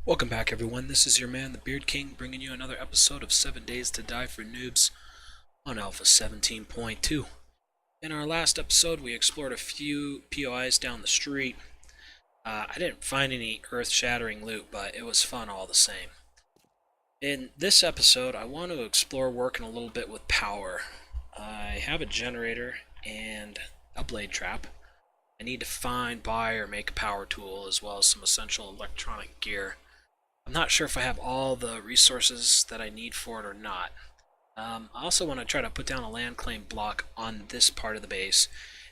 Welcome back, everyone. This is your man, the Beard King, bringing you another episode of 7 Days to Die for Noobs on Alpha 17.2. In our last episode, we explored a few POIs down the street. I didn't find any earth-shattering loot, but it was fun all the same. In this episode, I want to explore working a little bit with power. I have a generator and a blade trap. I need to find, buy, or make a power tool, as well as some essential electronic gear. I'm not sure if I have all the resources that I need for it or not. I also want to try to put down a land claim block on this part of the base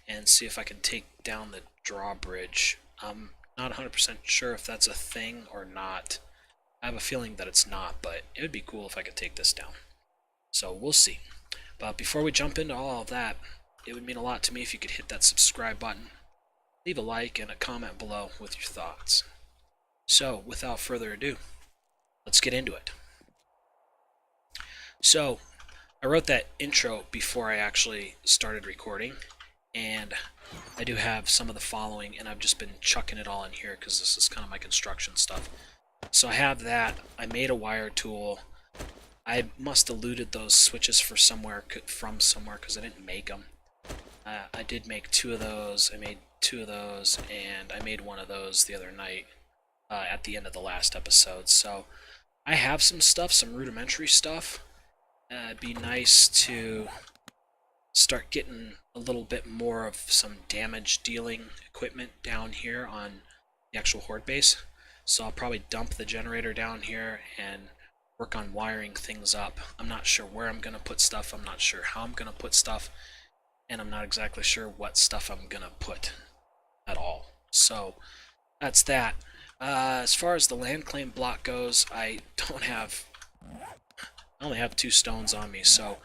and see if I can take down the drawbridge. I'm not 100% sure if that's a thing or not. I have a feeling that it's not, but it would be cool if I could take this down. So we'll see. But before we jump into all of that, it would mean a lot to me if you could hit that subscribe button, leave a like, and a comment below with your thoughts. So, without further ado, let's get into it. So, I wrote that intro before I actually started recording, and I do have some of the following, and I've just been chucking it all in here because this is kind of my construction stuff. So I have that. I made a wire tool. I must have looted those switches from somewhere because I didn't make them. I did make two of those. I made two of those, and I made one of those the other night. At the end of the last episode. So I have some stuff, some rudimentary stuff. It'd be nice to start getting a little bit more of some damage dealing equipment down here on the actual horde base. So I'll probably dump the generator down here and work on wiring things up. I'm not sure where I'm going to put stuff, I'm not sure how I'm going to put stuff, and I'm not exactly sure what stuff I'm going to put at all. So that's that. As far as the land claim block goes, I only have 2 stones on me, so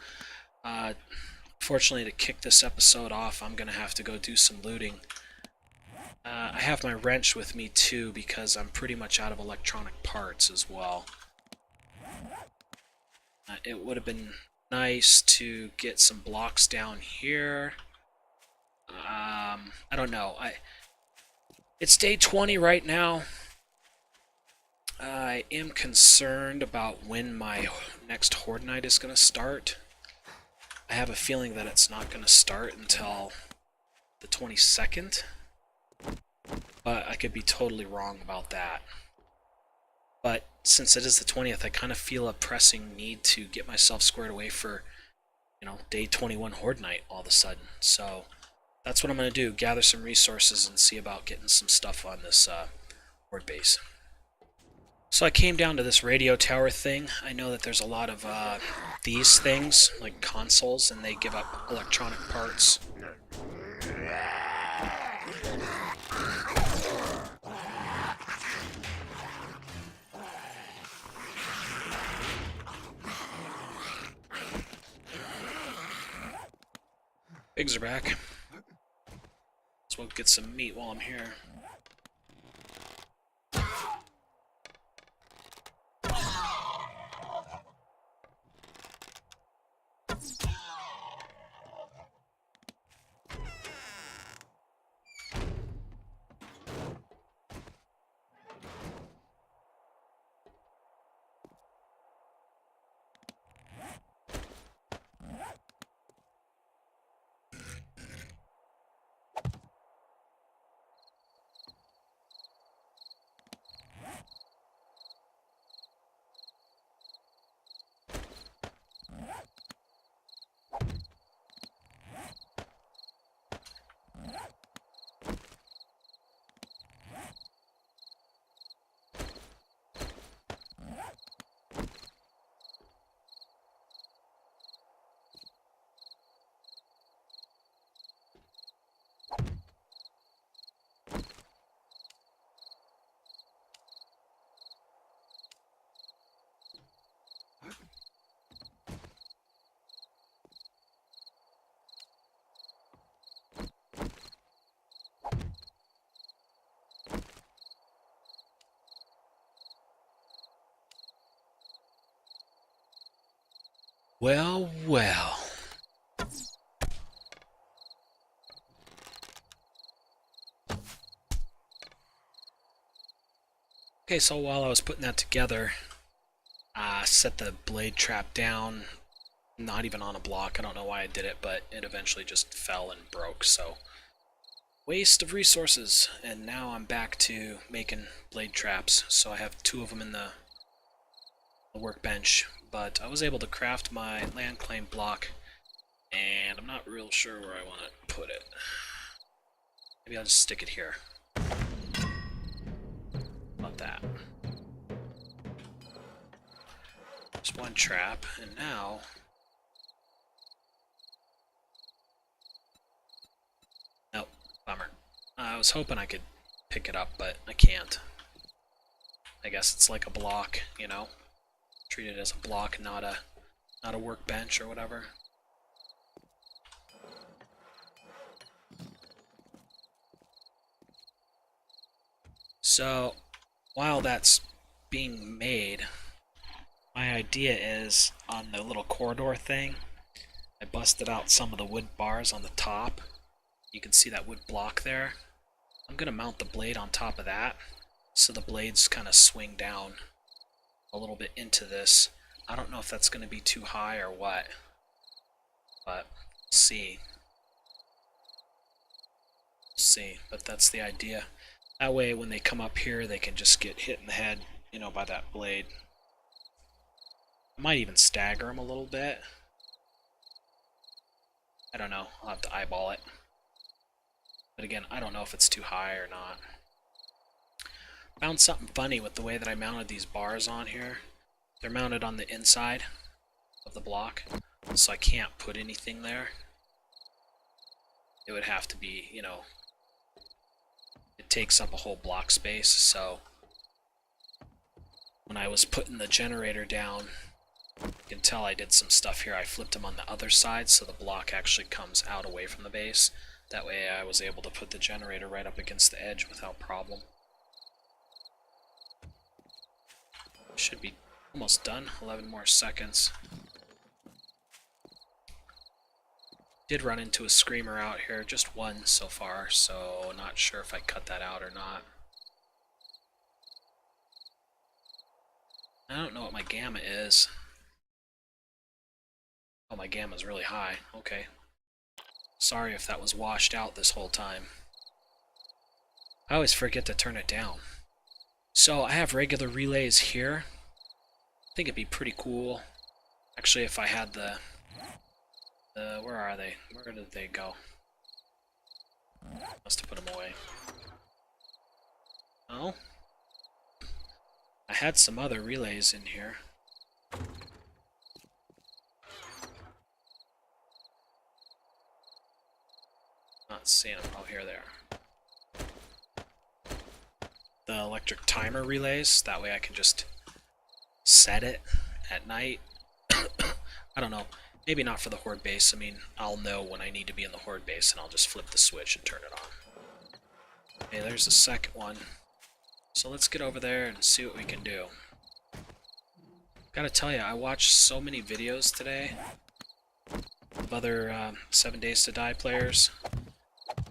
fortunately to kick this episode off, I'm gonna have to go do some looting. I have my wrench with me too because I'm pretty much out of electronic parts as well. It would have been nice to get some blocks down here. I don't know. It's day 20 right now. I am concerned about when my next Horde Night is going to start. I have a feeling that it's not going to start until the 22nd, but I could be totally wrong about that. But since it is the 20th, I kind of feel a pressing need to get myself squared away for, day 21 Horde Night all of a sudden. So that's what I'm going to do, gather some resources and see about getting some stuff on this Horde base. So I came down to this radio tower thing. I know that there's a lot of these things, like consoles, and they give up electronic parts. Pigs are back. Let's well get some meat while I'm here. Well, well. Okay, so while I was putting that together, I set the blade trap down, not even on a block. I don't know why I did it, but it eventually just fell and broke, so waste of resources. And now I'm back to making blade traps, so I have 2 of them in the workbench, but I was able to craft my land claim block, and I'm not real sure where I want to put it. Maybe I'll just stick it here. About that. Just one trap, and now nope, bummer. I was hoping I could pick it up, but I can't. I guess it's like a block, you know? Treat it as a block, not a workbench or whatever. So, while that's being made, my idea is on the little corridor thing, I busted out some of the wood bars on the top. You can see that wood block there. I'm going to mount the blade on top of that, so the blades kind of swing down a little bit into this. I don't know if that's going to be too high or what, but we'll see. But that's the idea. That way when they come up here, they can just get hit in the head, you know, by that blade. I might even stagger them a little bit. I don't know. I'll have to eyeball it. But again, I don't know if it's too high or not. Found something funny with the way that I mounted these bars on here. They're mounted on the inside of the block, so I can't put anything there. It would have to be, you know, it takes up a whole block space, so when I was putting the generator down, you can tell I did some stuff here. I flipped them on the other side so the block actually comes out away from the base. That way I was able to put the generator right up against the edge without problem. Should be almost done. 11 more seconds. Did run into a screamer out here, just one so far, so not sure if I cut that out or not. I don't know what my gamma is. Oh, my gamma's really high. Okay. Sorry if that was washed out this whole time. I always forget to turn it down. So I have regular relays here. I think it'd be pretty cool. Actually, if I had the where are they? Where did they go? Must have put them away. Oh? I had some other relays in here. Not seeing them. Oh, here they are. The electric timer relays. That way I can just set it at night. I don't know. Maybe not for the horde base. I mean, I'll know when I need to be in the horde base, and I'll just flip the switch and turn it on. Okay, there's the second one. So let's get over there and see what we can do. Gotta tell you, I watched so many videos today of other 7 Days to Die players.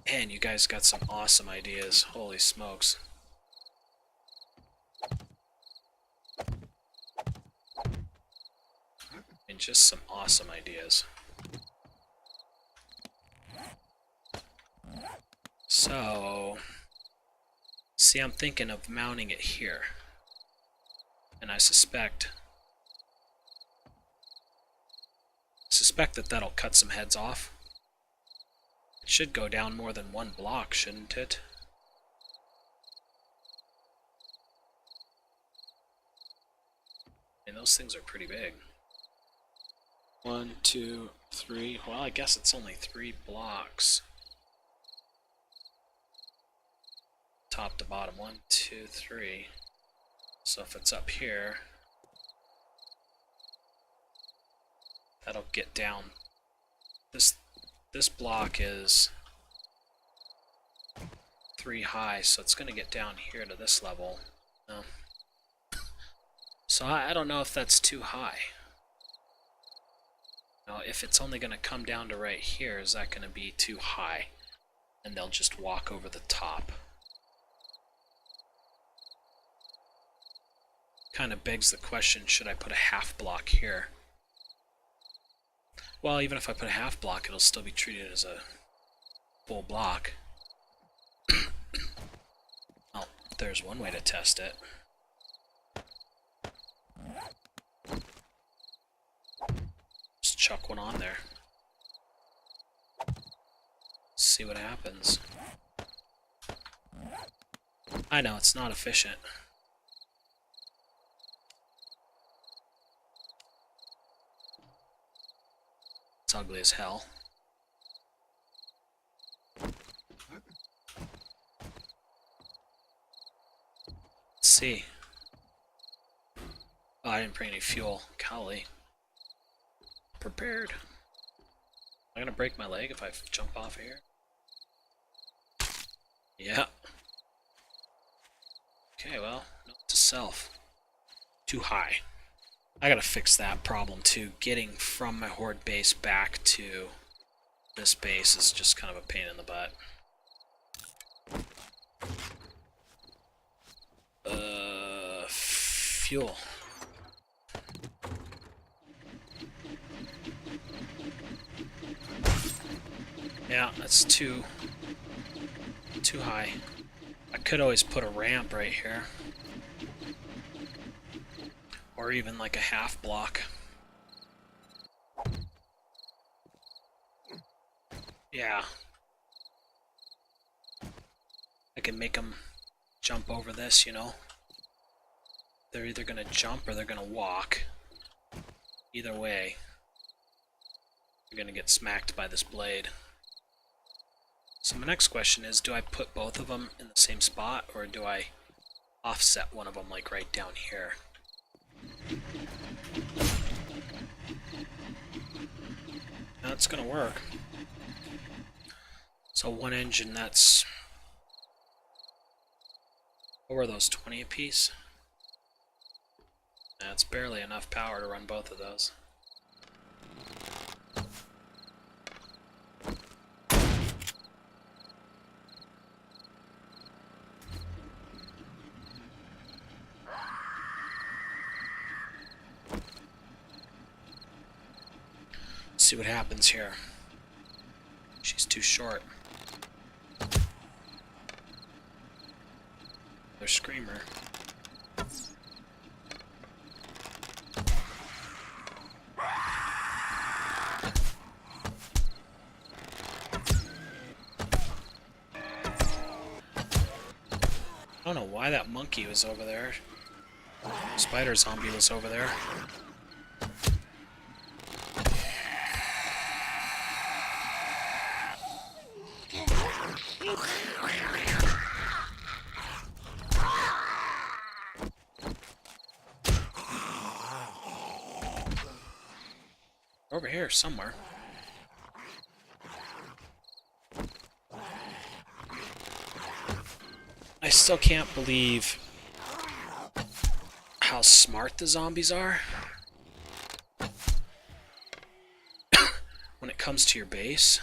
Man, you guys got some awesome ideas. Holy smokes. And just some awesome ideas. So, see, I'm thinking of mounting it here. And I suspect that that'll cut some heads off. It should go down more than one block, shouldn't it? And those things are pretty big. 1, 2, 3. Well, I guess it's only 3 blocks. Top to bottom. 1, 2, 3. So if it's up here, that'll get down. This block is 3 high, so it's going to get down here to this level. No. So I don't know if that's too high. Now, if it's only going to come down to right here, is that going to be too high? And they'll just walk over the top. kind of begs the question, should I put a half block here? Well, even if I put a half block, it'll still be treated as a full block. Oh, there's one way to test it. Just chuck one on there. See what happens. I know, it's not efficient. It's ugly as hell. Let's see. Oh, I didn't bring any fuel. Golly. Prepared. Am I gonna break my leg if I jump off of here? Yeah. Okay, well, note to self. Too high. I gotta fix that problem too. Getting from my horde base back to this base is just kind of a pain in the butt. Fuel. Yeah, that's too high. I could always put a ramp right here. Or even like a half block. Yeah. I can make them jump over this, you know? They're either gonna jump or they're gonna walk. Either way, you're gonna get smacked by this blade. So my next question is, do I put both of them in the same spot, or do I offset one of them like right down here? That's gonna work. So one engine, that's... what were those, 20 apiece? That's barely enough power to run both of those. Let's see what happens here. She's too short. Their screamer. I don't know why that monkey was over there. Spider zombie was over there. Over here somewhere. I still can't believe how smart the zombies are when it comes to your base.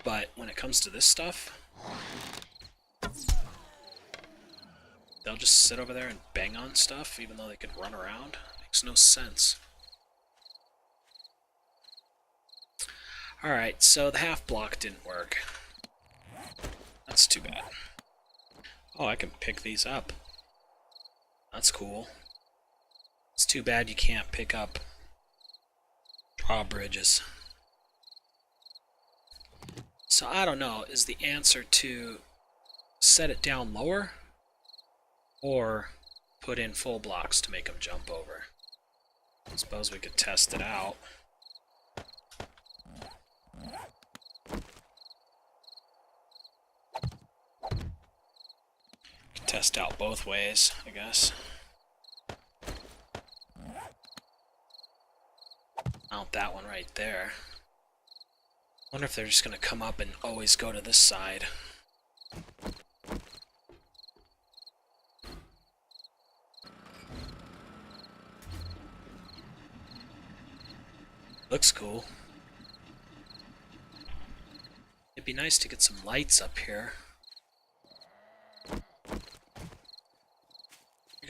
But when it comes to this stuff, they'll just sit over there and bang on stuff even though they can run around. Makes no sense. Alright, so the half block didn't work. That's too bad. Oh, I can pick these up. That's cool. It's too bad you can't pick up drawbridges. So I don't know, is the answer to set it down lower or put in full blocks to make them jump over? I suppose we could test it out. Test out both ways, I guess. Mount that one right there. Wonder if they're just gonna come up and always go to this side. Looks cool. It'd be nice to get some lights up here.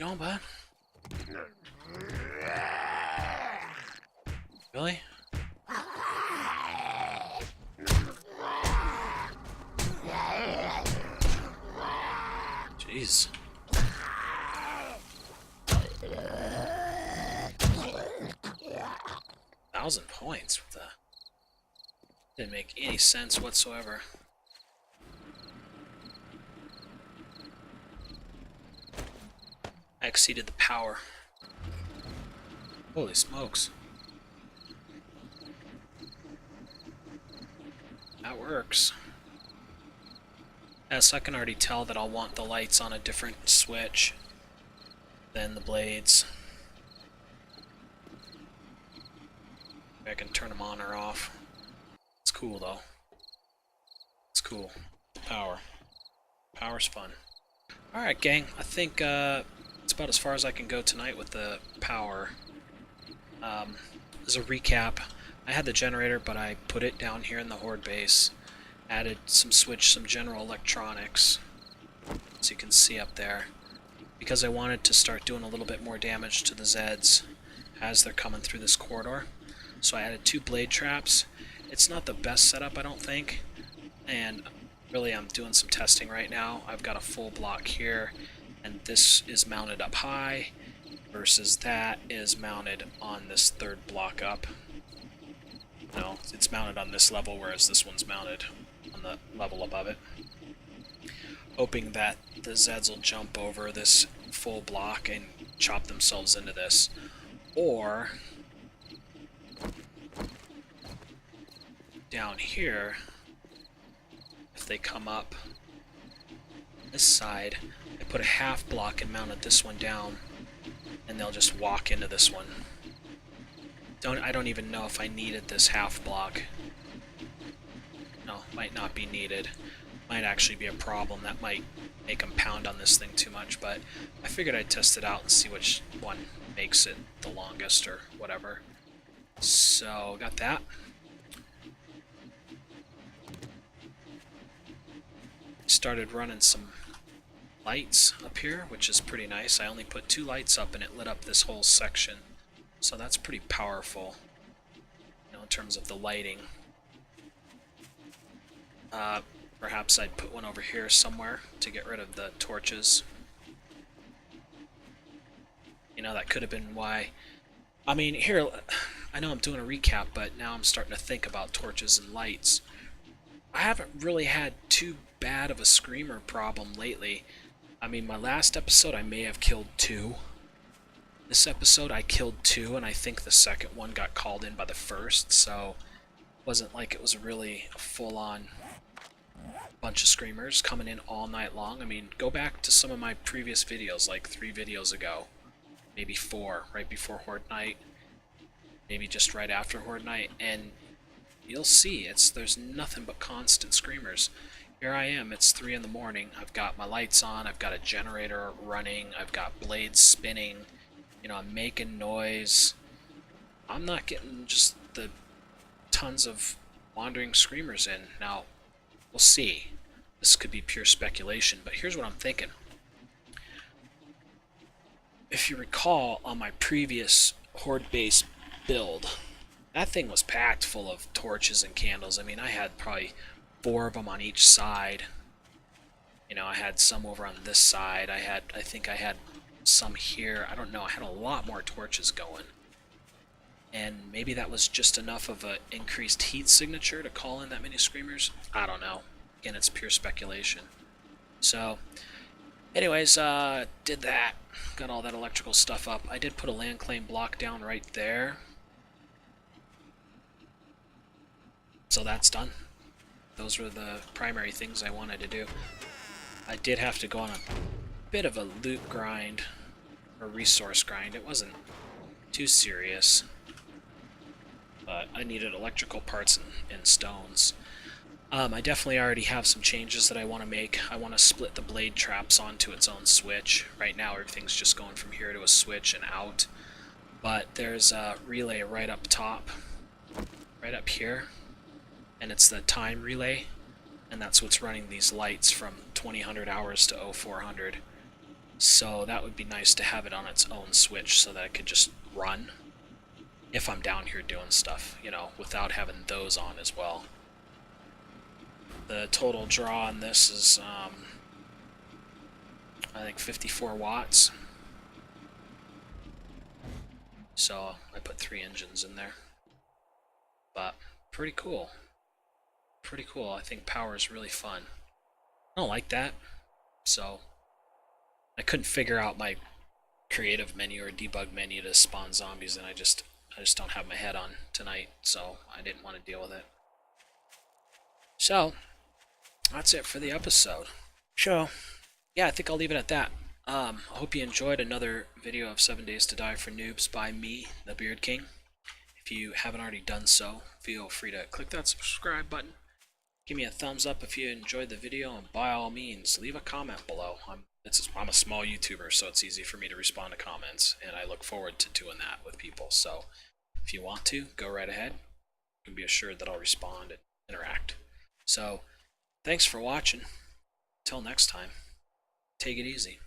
You going, bud? Really? Jeez. $1,000 points. What the? Didn't make any sense whatsoever. I exceeded the power. Holy smokes. That works. Yes, I can already tell that I'll want the lights on a different switch than the blades. I can turn them on or off. It's cool though. It's cool. Power. Power's fun. Alright gang, I think it's about as far as I can go tonight with the power. As a recap, I had the generator, but I put it down here in the Horde base. Added some some general electronics, as you can see up there, because I wanted to start doing a little bit more damage to the Zeds as they're coming through this corridor. So I added 2 blade traps. It's not the best setup, I don't think, and really I'm doing some testing right now. I've got a full block here, and this is mounted up high, versus that is mounted on this 3rd block up. No, it's mounted on this level, whereas this one's mounted on the level above it. Hoping that the Zeds will jump over this full block and chop themselves into this. Or down here, if they come up this side, I put a half block and mounted this one down, and they'll just walk into this one. I don't even know if I needed this half block. No, might not be needed. Might actually be a problem. That might make them pound on this thing too much, but I figured I'd test it out and see which one makes it the longest or whatever. So, got that. Started running some lights up here, which is pretty nice. I only put 2 lights up and it lit up this whole section. So that's pretty powerful, you know, in terms of the lighting. Perhaps I'd put one over here somewhere to get rid of the torches. You know, that could have been why. I mean, here, I know I'm doing a recap, but now I'm starting to think about torches and lights. I haven't really had too bad of a screamer problem lately. I mean, my last episode I may have killed 2. This episode I killed 2, and I think the second one got called in by the first, so it wasn't like it was really a full-on bunch of screamers coming in all night long. I mean, go back to some of my previous videos, like 3 videos ago, maybe 4, right before Horde Night, maybe just right after Horde Night, and you'll see there's nothing but constant screamers. Here I am, it's 3 in the morning, I've got my lights on, I've got a generator running, I've got blades spinning, you know, I'm making noise. I'm not getting just the tons of wandering screamers in. Now, we'll see. This could be pure speculation, but here's what I'm thinking. If you recall, on my previous Horde base build, that thing was packed full of torches and candles. I mean, I had probably 4 of them on each side. You know, I had some over on this side. I think I had some here. I don't know. I had a lot more torches going. And maybe that was just enough of an increased heat signature to call in that many screamers. I don't know. Again, it's pure speculation. So, anyways, did that. Got all that electrical stuff up. I did put a land claim block down right there. So that's done. Those were the primary things I wanted to do. I did have to go on a bit of a loot grind, or resource grind. It wasn't too serious, but I needed electrical parts and stones. I definitely already have some changes that I want to make. I want to split the blade traps onto its own switch. Right now everything's just going from here to a switch and out, but there's a relay right up top, right up here, and it's the time relay, and that's what's running these lights from 2000 hours to 0400. So that would be nice to have it on its own switch so that it could just run if I'm down here doing stuff, you know, without having those on as well. The total draw on this is, I think 54 watts. So I put 3 engines in there. But pretty cool. Pretty cool. I think power is really fun. I don't like that. So I couldn't figure out my creative menu or debug menu to spawn zombies, and I just don't have my head on tonight, so I didn't want to deal with it. So that's it for the episode. So yeah, I think I'll leave it at that. I hope you enjoyed another video of 7 Days to Die for Noobs by me, the Beard King. If you haven't already done so, feel free to click that subscribe button. Give me a thumbs up if you enjoyed the video, and by all means, leave a comment below. I'm a small YouTuber, so it's easy for me to respond to comments, and I look forward to doing that with people. So if you want to, go right ahead. You can be assured that I'll respond and interact. So thanks for watching. Until next time, take it easy.